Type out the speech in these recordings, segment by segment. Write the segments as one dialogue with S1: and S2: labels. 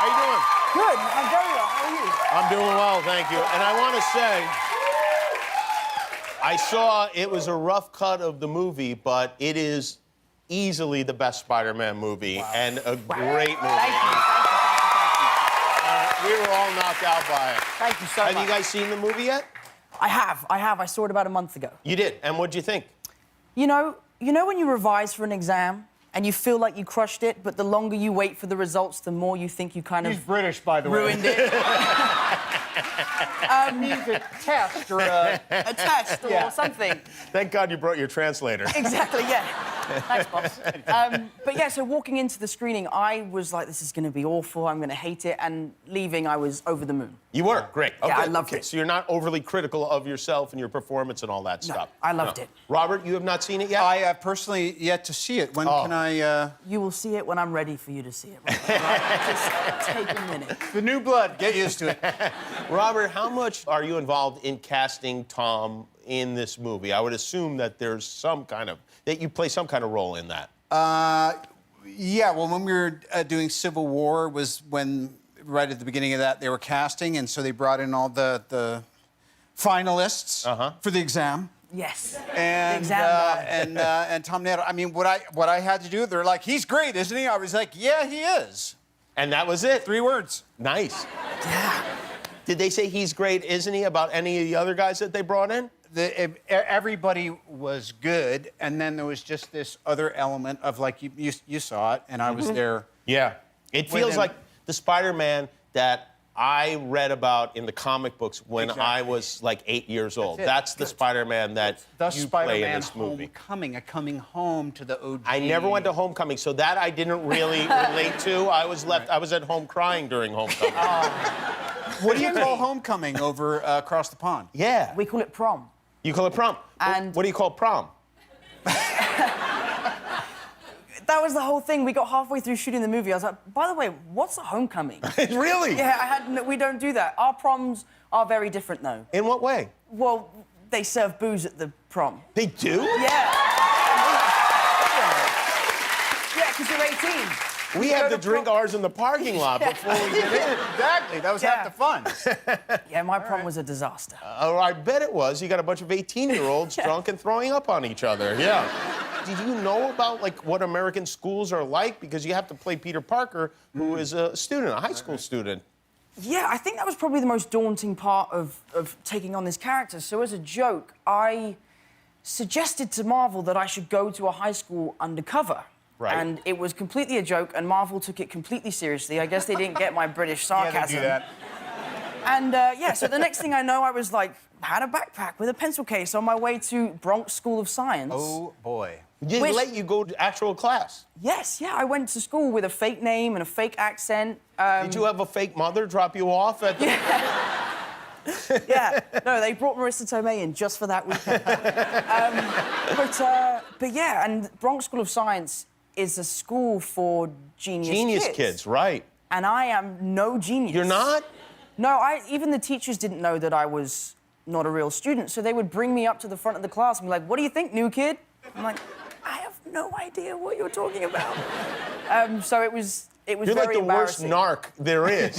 S1: you doing?
S2: Good. I'm very well. How are you?
S1: I'm doing well, thank you. And I want to say, I saw it was a rough cut of the movie, but it is easily the best Spider-Man movie and a great movie.
S2: Thank you.
S1: We were all knocked out by it.
S2: Thank you so much.
S1: Have you guys seen the movie yet?
S2: I have. I saw it about a month ago.
S1: You did? And what'd you think?
S2: You know when you revise for an exam and you feel like you crushed it, but the longer you wait for the results, the more you think you kind of...
S3: He's British, by the way.
S2: ...ruined it.
S3: Means a test or a...
S2: A test or something.
S1: Thank God you brought your translator.
S2: Exactly, yeah. Thanks, boss. But yeah, so walking into the screening, I was like, this is going to be awful, I'm going to hate it, and leaving, I was over the moon.
S1: You were? Great. Okay.
S2: Yeah, I loved it.
S1: So you're not overly critical of yourself and your performance and all that stuff?
S2: I loved it.
S1: Robert, you have not seen it yet?
S3: I have personally yet to see it. When can I...
S2: You will see it when I'm ready for you to see it. Right? Just take a minute.
S3: The new blood, get used to it.
S1: Robert, how much are you involved in casting Tom in this movie? I would assume that there's some kind of... that you play some kind of role in that.
S3: Yeah, well, when we were doing Civil War was when, right at the beginning of that, they were casting, and so they brought in all the finalists for the exam.
S2: Yes.
S3: And
S2: the exam
S3: and Tom Nettle. I mean, what I had to do, they're like, he's great, isn't he? I was like, yeah, he is.
S1: And that was it?
S3: 3 words.
S1: Nice.
S2: Yeah.
S1: Did they say he's great, isn't he, about any of the other guys that they brought in?
S3: Everybody was good, and then there was just this other element of, like, you saw it, and I was there.
S1: Yeah. It feels like the Spider-Man that I read about in the comic books when I was, like, 8 years old. That's the Spider-Man that you play in this movie.
S3: Homecoming, coming home to the OG.
S1: I never went to Homecoming, so that I didn't really relate to. I was at home crying during Homecoming.
S3: What do you call Homecoming over across the pond?
S1: Yeah.
S2: We call it prom.
S1: You call it prom?
S2: And
S1: what do you call prom?
S2: That was the whole thing. We got halfway through shooting the movie. I was like, by the way, what's a homecoming?
S1: Really?
S2: Yeah, we don't do that. Our proms are very different, though.
S1: In what way?
S2: Well, they serve booze at the prom.
S1: They do?
S2: Yeah. Yeah, because you're 18.
S1: We have to drink ours in the parking lot before we get in.
S3: Exactly. That was half the fun.
S2: Yeah, my prom was a disaster.
S1: I bet it was. You got a bunch of 18-year-olds drunk and throwing up on each other. Yeah. Did you know about, like, what American schools are like? Because you have to play Peter Parker, who is a student, a high school student.
S2: Yeah, I think that was probably the most daunting part of taking on this character. So as a joke, I suggested to Marvel that I should go to a high school undercover.
S1: Right.
S2: And it was completely a joke, and Marvel took it completely seriously. I guess they didn't get my British sarcasm.
S3: Yeah, they do that.
S2: And, yeah, so the next thing I know, I was, like, had a backpack with a pencil case on my way to Bronx School of Science.
S3: Oh, boy.
S1: Did they let you go to actual class?
S2: Yes, yeah, I went to school with a fake name and a fake accent.
S1: Did you have a fake mother drop you off at the...
S2: Yeah, no, they brought Marissa Tomei in just for that weekend. But yeah, and Bronx School of Science is a school for genius
S1: kids, right.
S2: And I am no genius.
S1: You're not?
S2: No, even the teachers didn't know that I was not a real student, so they would bring me up to the front of the class and be like, what do you think, new kid? I'm like, I have no idea what you're talking about. So it was
S1: You're
S2: very
S1: like the worst
S2: embarrassing.
S1: narc there is.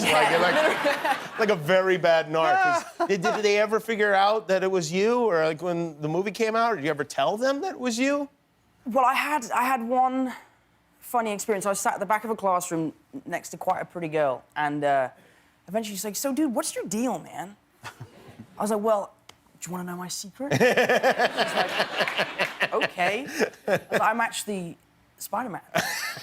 S1: Like a very bad narc. Did they ever figure out that it was you? Or like when the movie came out, did you ever tell them that it was you?
S2: Well, I had one funny experience. I was sat at the back of a classroom next to quite a pretty girl, and eventually she's like, so, dude, what's your deal, man? I was like, well, do you want to know my secret? She's like, okay. I was like, I'm actually Spider-Man.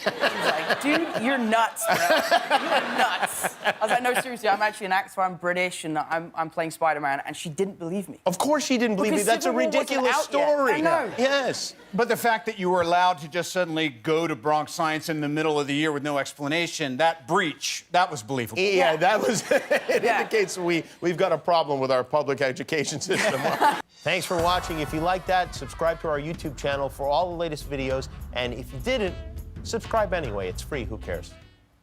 S2: She was like, dude, you're nuts, bro. You're nuts. I was like, no, seriously, I'm actually an actor, I'm British, and I'm playing Spider-Man, and she didn't believe me.
S1: Of course she didn't believe me. That's a ridiculous story.
S2: I know.
S1: Yes.
S3: But the fact that you were allowed to just suddenly go to Bronx Science in the middle of the year with no explanation, that breach, that was believable.
S1: Yeah, that was... it indicates we've got a problem with our public education system. Thanks for watching. If you like that, subscribe to our YouTube channel for all the latest videos. And if you didn't, subscribe anyway. It's free. Who cares?